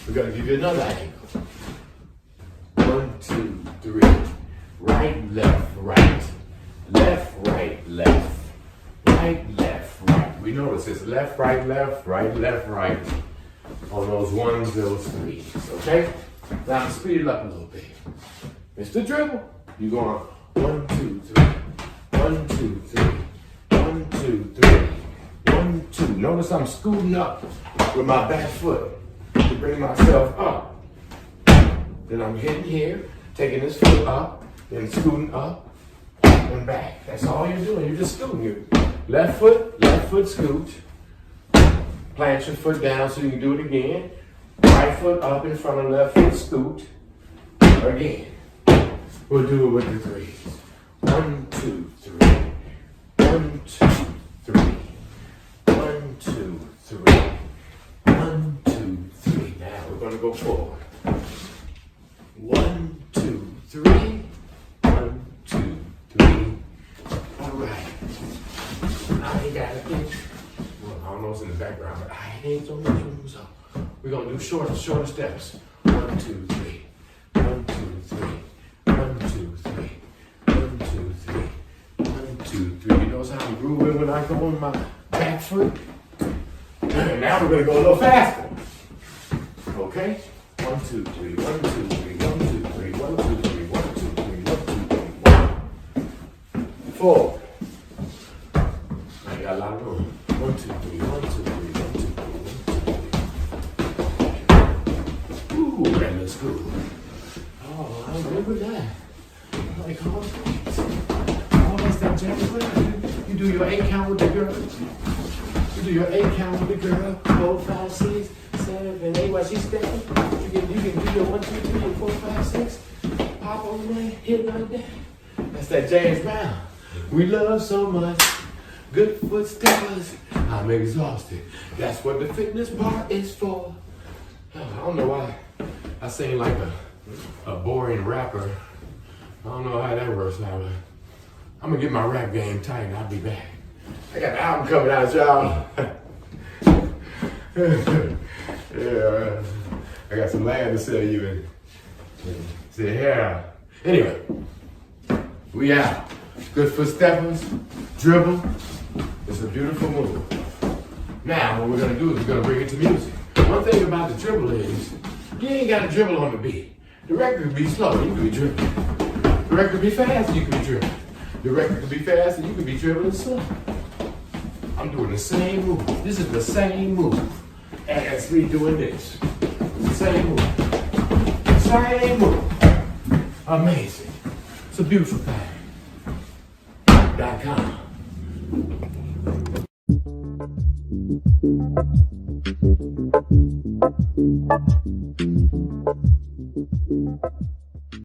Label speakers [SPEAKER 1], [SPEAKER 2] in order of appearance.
[SPEAKER 1] We're gonna give you another angle. 1, 2, 3. Right, left, right. Left, right, left. Right, left, right. We notice it's left, right, left, left, right. On those 1s, those 3s, okay? Now speed it up a little bit. Mr. Dribble, you going 1, 2, 3. 1, 2, 3. 1, 2, 3. 1, 2. Notice I'm scooting up with my back foot to bring myself up. Then I'm hitting here, taking this foot up, then scooting up and back. That's all you're doing. You're just scooting. Your left foot scoot. Plant your foot down so you can do it again. Right foot up in front of left foot scoot. Again. We'll do it with the 3s. 1, 2, 3. 1, 2, 3. 1, 2, 3. 1, 2, 3. Now we're going to go forward. 1, 2, 3. 1, 2, 3. All right. I ain't got a pitch. Well, I don't know what's in the background, but I ain't so much room, so we're going to do shorter steps. 1, 2, 3. 1, 2, 3. 1, 2, 3. 1, 2, 3. 1, 2, 3. You notice how I'm grooving when I go on my back foot? Now we're going to go a little faster. Okay? 1, 2, 3. 1, 2, 3. 1, 2, 3. 1, 2, 3. 1, 2, 3. 1, 2, 3. 1. Forward. I got a lot of room. 1, 2, 3. 1, 2, 3. 1, 2, 3. 1, 2, 3. Ooh, that looks good. Oh, I remember that. Like all things. Oh, that's that Jack Brown. You do your 8 count with the girl. You do your 8 count with the girl. 4, 5, 6, 7, 8. While she's stepping, you can do your 1, 2, 3, and 4, 5, 6. Pop on that, hit like that. That's that James Brown. We love so much. Good foot steppers. I'm exhausted. That's what the fitness part is for. I don't know why I sing like a boring rapper. I don't know how that works out, but I'm gonna get my rap game tight and I'll be back. I got the album coming out, y'all. Yeah, I got some land to sell you and say, yeah. Anyway, we out. Good foot steppers, dribble. It's a beautiful move. Now, what we're gonna do is we're gonna bring it to music. One thing about the dribble is, you ain't gotta dribble on the beat. The record could be slow, you can be dribbling. The record could be fast, you can be dribbling. The record could be fast, and you can be dribbling slow. I'm doing the same move. This is the same move as me doing this. Same move. Same move. Amazing. It's a beautiful thing. .com.